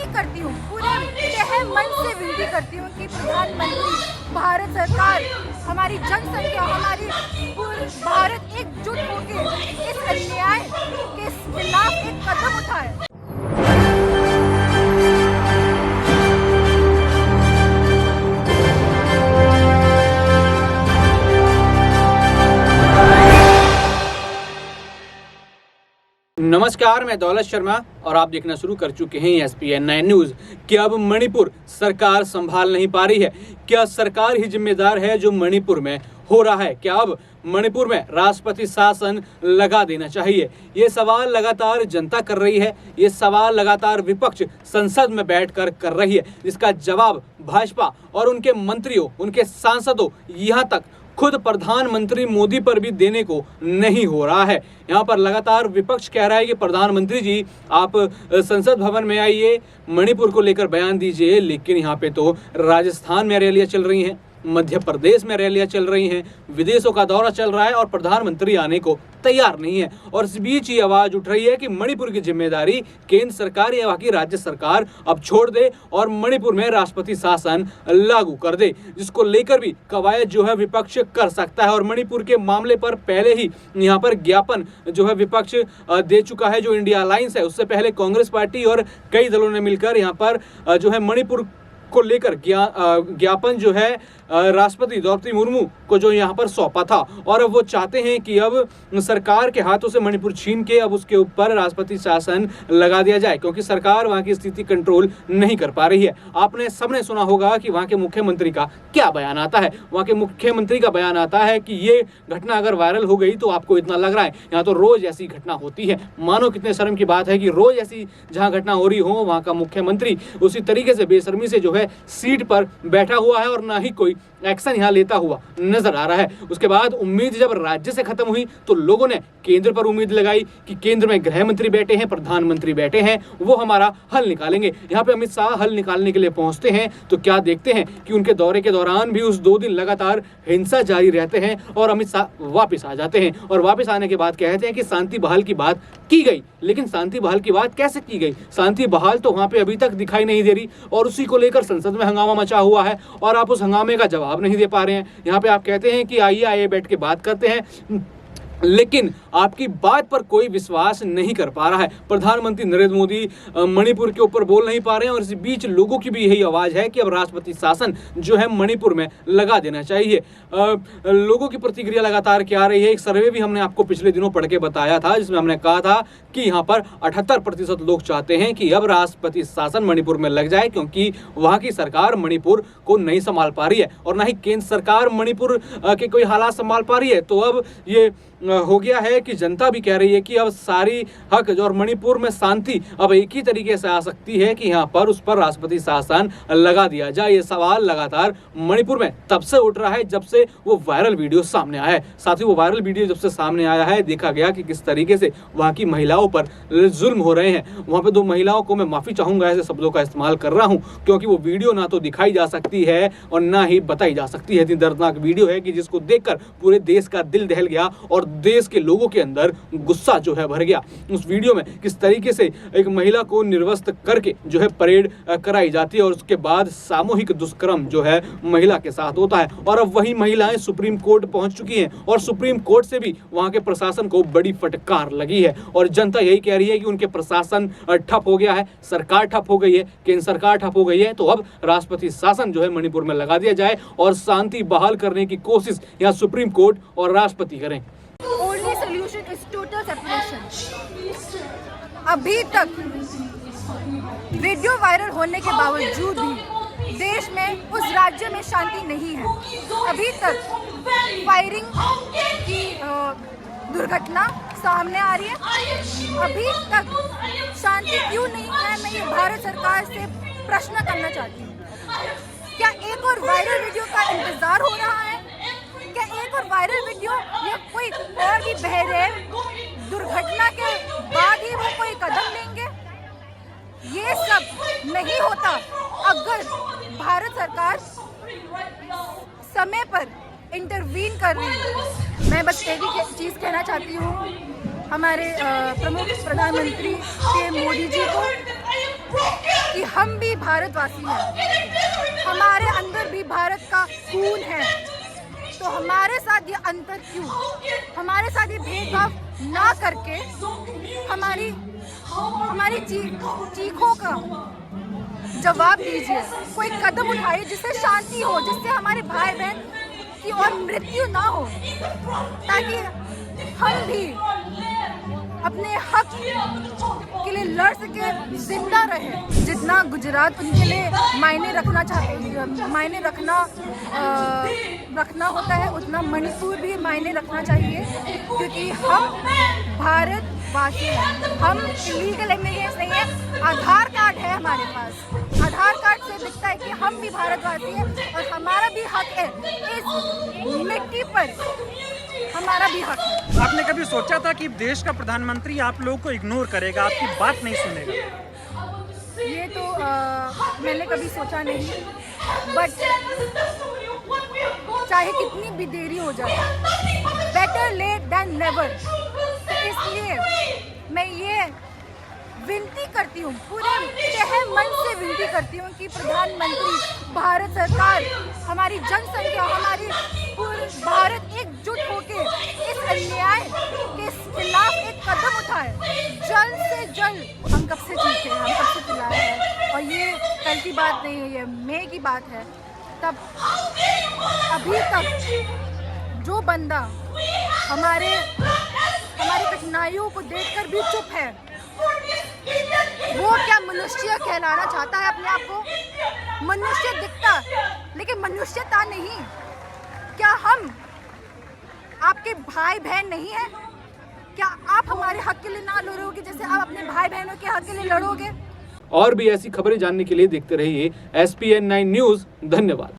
विनती करती हूँ, पूरे तहे मन से विनती करती हूँ कि प्रधानमंत्री, भारत सरकार, हमारी जनसंख्या, हमारी पूरे भारत एकजुट होकर इस अन्याय के खिलाफ एक कदम उठाए। नमस्कार, मैं दौलत शर्मा और आप देखना शुरू कर चुके हैं SPN9 न्यूज। क्या अब मणिपुर सरकार संभाल नहीं पा रही है? क्या सरकार ही जिम्मेदार है जो मणिपुर में हो रहा है? क्या अब मणिपुर में राष्ट्रपति शासन लगा देना चाहिए? ये सवाल लगातार जनता कर रही है, ये सवाल लगातार विपक्ष संसद में बैठकर कर रही है, जिसका जवाब भाजपा और उनके मंत्रियों, उनके सांसदों, यहाँ तक खुद प्रधानमंत्री मोदी पर भी देने को नहीं हो रहा है। यहाँ पर लगातार विपक्ष कह रहा है कि प्रधानमंत्री जी, आप संसद भवन में आइए, मणिपुर को लेकर बयान दीजिए। लेकिन यहाँ पे तो राजस्थान में रैलियां चल रही हैं, मध्य प्रदेश में रैलियां चल रही हैं, विदेशों का दौरा चल रहा है और प्रधानमंत्री आने को तैयार नहीं है। और इस बीच ये आवाज उठ रही है कि मणिपुर की जिम्मेदारी केंद्र सरकार या वहाँ की राज्य सरकार अब छोड़ दे और मणिपुर में राष्ट्रपति शासन लागू कर दे, जिसको लेकर भी कवायद जो है विपक्ष कर सकता है। और मणिपुर के मामले पर पहले ही यहाँ पर ज्ञापन जो है विपक्ष दे चुका है। जो इंडिया अलायंस है, उससे पहले कांग्रेस पार्टी और कई दलों ने मिलकर यहाँ पर जो है मणिपुर को लेकर ज्ञापन जो है राष्ट्रपति द्रौपदी मुर्मू को जो यहाँ पर सौंपा था। और अब वो चाहते हैं कि अब सरकार के हाथों से मणिपुर छीन के अब उसके ऊपर राष्ट्रपति शासन लगा दिया जाए, क्योंकि सरकार वहाँ की स्थिति कंट्रोल नहीं कर पा रही है। आपने सबने सुना होगा कि वहाँ के मुख्यमंत्री का क्या बयान आता है। वहाँ के मुख्यमंत्री का बयान आता है कि ये घटना अगर वायरल हो गई तो आपको इतना लग रहा है, यहाँ तो रोज ऐसी घटना होती है। मानो कितने शर्म की बात है कि रोज ऐसी जहाँ घटना हो रही हो, वहाँ का मुख्यमंत्री उसी तरीके से बेशर्मी से जो है सीट पर बैठा हुआ है और ना ही कोई एक्शन यहाँ लेता हुआ नजर आ रहा है। उसके बाद उम्मीद जब राज्य से खत्म हुई तो लोगों ने केंद्र पर उम्मीद लगाई कि केंद्र में गृह मंत्री बैठे हैं, प्रधानमंत्री बैठे हैं, वो हमारा हल निकालेंगे। यहाँ पे अमित शाह हल निकालने के लिए पहुंचते हैं तो क्या देखते हैं कि उनके दौरे के दौरान भी उस 2 दिन लगातार हिंसा जारी रहते हैं और अमित शाह वापिस आ जाते हैं। और वापिस आने के बाद कहते हैं कि शांति बहाल की बात की गई, लेकिन शांति बहाल की बात कैसे की गई? शांति बहाल तो वहां पे अभी तक दिखाई नहीं दे रही और उसी को लेकर संसद में हंगामा मचा हुआ है और आप उस हंगामे का जवाब नहीं दे पा रहे हैं। यहाँ पे आप कहते हैं कि आइए बैठ के बात करते हैं, लेकिन आपकी बात पर कोई विश्वास नहीं कर पा रहा है। प्रधानमंत्री नरेंद्र मोदी मणिपुर के ऊपर बोल नहीं पा रहे हैं और इस बीच लोगों की भी यही आवाज है कि अब राष्ट्रपति शासन जो है मणिपुर में लगा देना चाहिए। लोगों की प्रतिक्रिया लगातार क्या आ रही है? एक सर्वे भी हमने आपको पिछले दिनों पढ़ के बताया था, जिसमें हमने कहा था कि यहाँ पर 78% लोग चाहते हैं कि अब राष्ट्रपति शासन मणिपुर में लग जाए, क्योंकि वहाँ की सरकार मणिपुर को नहीं संभाल पा रही है और ना ही केंद्र सरकार मणिपुर के कोई हालात संभाल पा रही है। तो अब ये हो गया है कि जनता भी कह रही है कि अब सारी हक और मणिपुर में शांति अब एक ही तरीके से आ सकती है कि यहाँ पर उस पर राष्ट्रपति शासन लगा दिया जाए। ये सवाल लगातार मणिपुर में तब से उठ रहा है जब से वो वायरल वीडियो सामने आया है। साथ ही वो वायरल वीडियो जब से सामने आया है, देखा गया कि किस तरीके से वहाँ की महिलाओं पर जुल्म हो रहे हैं। वहाँ पे 2 महिलाओं को, मैं माफी चाहूंगा ऐसे शब्दों का इस्तेमाल कर रहा हूँ, क्योंकि वो वीडियो ना तो दिखाई जा सकती है और ना ही बताई जा सकती है। इतनी दर्दनाक वीडियो है कि जिसको देखकर पूरे देश का दिल दहल गया और देश के लोगों के अंदर गुस्सा जो है भर गया। उस वीडियो में किस तरीके से एक महिला को निर्वस्त्र करके जो है परेड कराई जाती है और उसके बाद सामूहिक दुष्कर्म जो है महिला के साथ होता है। और अब वही महिलाएं सुप्रीम कोर्ट पहुंच चुकी हैं और सुप्रीम कोर्ट से भी वहां के प्रशासन को बड़ी फटकार लगी है और जनता यही कह रही है कि उनके प्रशासन ठप हो गया है, सरकार ठप हो गई है, केंद्र सरकार ठप हो गई है। तो अब राष्ट्रपति शासन जो है मणिपुर में लगा दिया जाए और शांति बहाल करने की कोशिश यहाँ सुप्रीम कोर्ट और राष्ट्रपति करें। Only solution is total separation. अभी तक वीडियो वायरल होने के बावजूद भी देश में उस राज्य में शांति नहीं है। अभी तक फायरिंग की दुर्घटना सामने आ रही है। अभी तक शांति क्यों नहीं है? मैं ये भारत सरकार से प्रश्न करना चाहती हूँ। क्या एक और वायरल वीडियो का इंतजार हो रहा है? क्या एक और वायरल वीडियो या कोई और भी बहरे दुर्घटना के बाद ही वो कोई कदम लेंगे? ये सब नहीं होता अगर भारत सरकार समय पर इंटरवीन कर रही है। मैं बस एक ही चीज़ कहना चाहती हूँ हमारे प्रमुख प्रधानमंत्री के मोदी जी को कि हम भी भारतवासी हैं, हमारे अंदर भी भारत का खून है, तो हमारे साथ ये अंतर क्यों, हमारे साथ ये भेदभाव ना करके हमारी चीखों का जवाब दीजिए, कोई कदम उठाइए जिससे शांति हो, जिससे हमारे भाई बहन की और मृत्यु ना हो, ताकि हम भी अपने हक के लिए लड़ सके, जिंदा रहे। जितना गुजरात उनके लिए मायने रखना होता है, उतना मणिपुर भी मायने रखना चाहिए, क्योंकि हम भारतवासी हैं, हम इलीगल इमिग्रेंट्स नहीं है। आधार कार्ड है हमारे पास, आधार कार्ड से दिखता है कि हम भी भारतवासी हैं और हमारा भी हक है, इस मिट्टी पर हमारा भी हक है। आपने कभी सोचा था कि देश का प्रधानमंत्री आप लोगों को इग्नोर करेगा, आपकी बात नहीं सुनेगा? ये तो मैंने कभी सोचा नहीं, बट चाहे कितनी भी देरी हो जाए, बेटर लेट देन नेवर। इसलिए मैं ये विनती करती हूँ, पूरे तहे मन से विनती करती हूँ कि प्रधानमंत्री, भारत सरकार, हमारी जनसंख्या, हमारी पूरे भारत एकजुट होके इस अन्याय के खिलाफ एक कदम उठाए, जल्द से जल्द। हम कब से चीखे हैं, हम कब से चिल्लाए हैं, और ये कल की बात नहीं है, ये मई की बात है। तब अभी तक जो बंदा हमारी कठिनाइयों को देखकर भी चुप है, वो क्या मनुष्य कहलाना चाहता है अपने आप को? मनुष्य दिखता लेकिन मनुष्यता नहीं। क्या हम आपके भाई बहन नहीं हैं? क्या आप हमारे हक के लिए ना लड़ोगे जैसे आप अपने भाई बहनों के हक के लिए लड़ोगे? और भी ऐसी खबरें जानने के लिए देखते रहिए SPN9 न्यूज़। धन्यवाद।